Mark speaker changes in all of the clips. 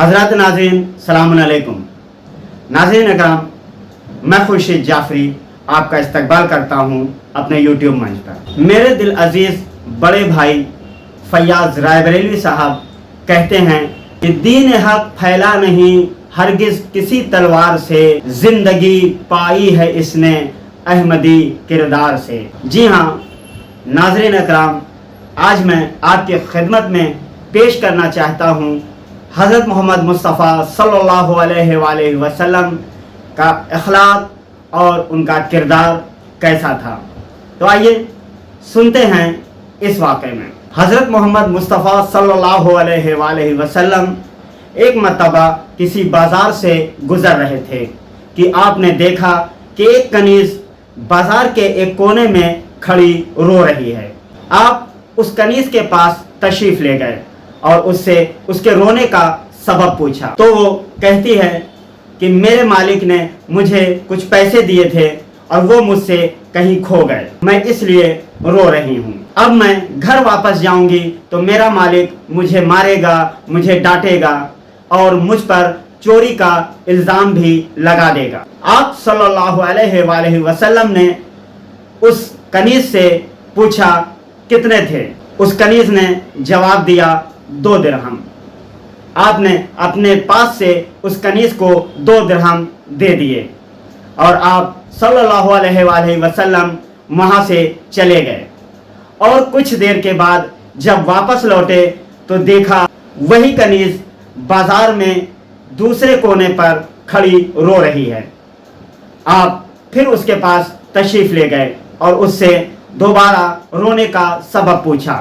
Speaker 1: हज़रात नाज़रीन सलाम अलैकुम। नाज़रीन अकराम, मैं खुर्शीद जाफरी आपका इस्तकबाल करता हूँ अपने यूट्यूब मंच पर। मेरे दिल अजीज़ बड़े भाई फैयाज़ रायबरेलवी साहब कहते हैं कि दीन हक फैला नहीं हरगिज़ किसी तलवार से, ज़िंदगी पाई है इसने अहमदी किरदार से। जी हाँ नाज़रीन अकराम, आज मैं आपकी खिदमत में पेश करना चाहता हूँ हज़रत मोहम्मद मुस्तफ़ा सल्लल्लाहु अलैहि वसल्लम का अखलाक और उनका किरदार कैसा था। तो आइए सुनते हैं इस वाक़े में। हज़रत मोहम्मद मुस्तफ़ा सल्लल्लाहु अलैहि वसल्लम एक मरतबा किसी बाज़ार से गुज़र रहे थे कि आपने देखा कि एक कनीज़ बाज़ार के एक कोने में खड़ी रो रही है। आप उस कनीज़ के पास तशरीफ़ ले गए और उससे उसके रोने का सबब पूछा। तो वो कहती है कि मेरे मालिक ने मुझे कुछ पैसे दिए थे और वो मुझसे कहीं खो गए, मैं इसलिए रो रही हूँ। अब मैं घर वापस जाऊंगी तो मेरा मालिक मुझे मारेगा, मुझे डांटेगा और मुझ पर चोरी का इल्ज़ाम भी लगा देगा। आप सल्लल्लाहु अलैहि वसल्लम ने उस कनीज़ से पूछा कितने थे। उस कनीज़ ने जवाब दिया 2 दिरहम। आपने अपने पास से उस कनीज़ को 2 दिरहम दे दिए और आप सल्लल्लाहु अलैहि वसल्लम वहाँ से चले गए। और कुछ देर के बाद जब वापस लौटे तो देखा वही कनीज़ बाज़ार में दूसरे कोने पर खड़ी रो रही है। आप फिर उसके पास तशरीफ़ ले गए और उससे दोबारा रोने का सबब पूछा।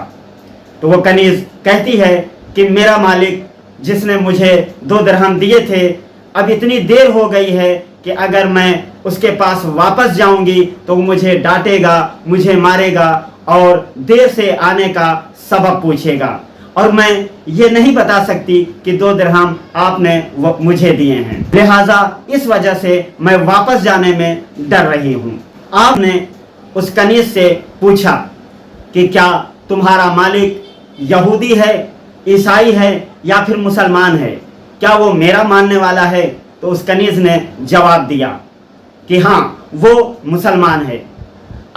Speaker 1: तो वो कनीज़ कहती है कि मेरा मालिक जिसने मुझे 2 दिरहम दिए थे, अब इतनी देर हो गई है कि अगर मैं उसके पास वापस जाऊंगी तो वो मुझे डांटेगा, मुझे मारेगा और देर से आने का सबब पूछेगा और मैं ये नहीं बता सकती कि 2 दिरहम आपने वो मुझे दिए हैं, लिहाजा इस वजह से मैं वापस जाने में डर रही हूँ। आपने उस कनीज़ से पूछा कि क्या तुम्हारा मालिक यहूदी है, ईसाई है या फिर मुसलमान है, क्या वो मेरा मानने वाला है। तो उस कनीज़ ने जवाब दिया कि हाँ वो मुसलमान है।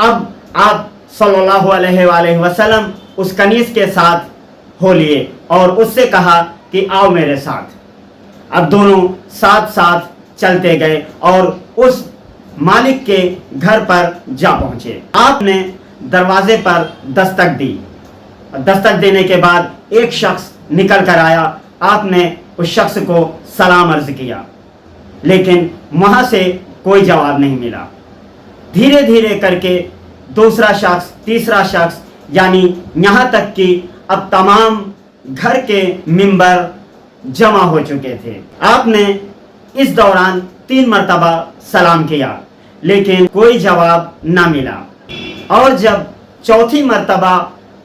Speaker 1: अब आप सल्लल्लाहु अलैहि वसल्लम उस कनीज़ के साथ हो लिए और उससे कहा कि आओ मेरे साथ। अब दोनों साथ साथ चलते गए और उस मालिक के घर पर जा पहुँचे। आपने दरवाजे पर दस्तक दी। दस्तक देने के बाद एक शख्स निकल कर आया। आपने उस शख्स को सलाम अर्ज़ किया लेकिन वहाँ से कोई जवाब नहीं मिला। धीरे धीरे करके दूसरा शख्स, तीसरा शख्स, यानी यहाँ तक कि अब तमाम घर के मिंबर जमा हो चुके थे। आपने इस दौरान 3 मरतबा सलाम किया लेकिन कोई जवाब ना मिला। और जब चौथी मरतबा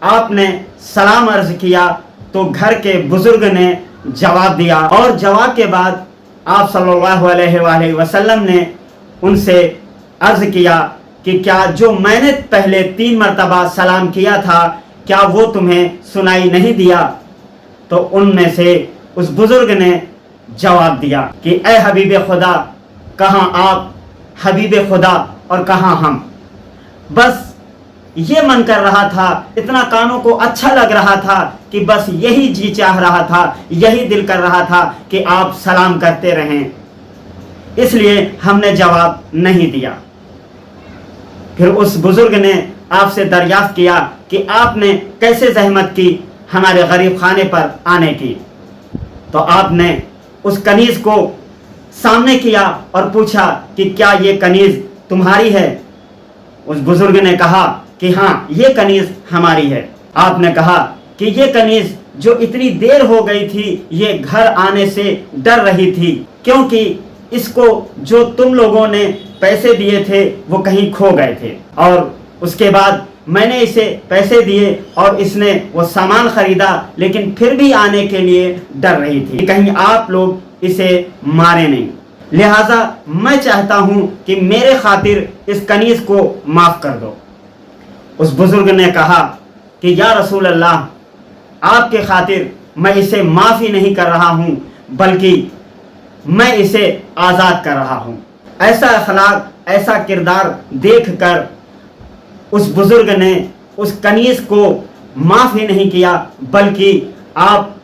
Speaker 1: आपने सलाम अर्ज़ किया तो घर के बुज़ुर्ग ने जवाब दिया और जवाब के बाद आप सल्लल्लाहु अलैहि वसल्लम ने उनसे अर्ज़ किया कि क्या जो मैंने पहले 3 मरतबा सलाम किया था क्या वो तुम्हें सुनाई नहीं दिया। तो उनमें से उस बुज़ुर्ग ने जवाब दिया कि ए हबीब खुदा, कहाँ आप हबीब खुदा और कहाँ हम। बस ये मन कर रहा था, इतना कानों को अच्छा लग रहा था कि बस यही जी चाह रहा था, यही दिल कर रहा था कि आप सलाम करते रहें, इसलिए हमने जवाब नहीं दिया। फिर उस बुज़ुर्ग ने आपसे दरियाफ्त किया कि आपने कैसे ज़हमत की हमारे गरीब खाने पर आने की। तो आपने उस कनीज़ को सामने किया और पूछा कि क्या ये कनीज़ तुम्हारी है। उस बुज़ुर्ग ने कहा कि हाँ ये कनीज़ हमारी है। आपने कहा कि ये कनीज़ जो इतनी देर हो गई थी ये घर आने से डर रही थी क्योंकि इसको जो तुम लोगों ने पैसे दिए थे वो कहीं खो गए थे और उसके बाद मैंने इसे पैसे दिए और इसने वो सामान ख़रीदा लेकिन फिर भी आने के लिए डर रही थी कहीं आप लोग इसे मारे नहीं, लिहाजा मैं चाहता हूँ कि मेरे खातिर इस कनीज़ को माफ़ कर दो। उस बुज़ुर्ग ने कहा कि या रसूल अल्लाह, आपके खातिर मैं इसे माफ़ ही नहीं कर रहा हूँ, बल्कि मैं इसे आज़ाद कर रहा हूँ। ऐसा अखलाक, ऐसा किरदार देख कर उस बुजुर्ग ने उस कनीज़ को माफ़ ही नहीं किया, बल्कि आप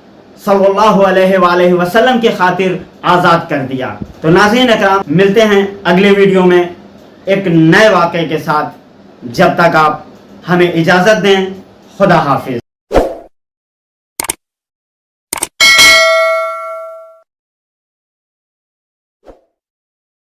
Speaker 1: सल्लल्लाहु अलैहि वसल्लम की खातिर आज़ाद कर दिया। तो नाज़रीन अकराम, मिलते हैं अगले वीडियो में एक नए वाक़े के साथ। जब तक आप हमें इजाज़त दें, खुदा हाफिज़।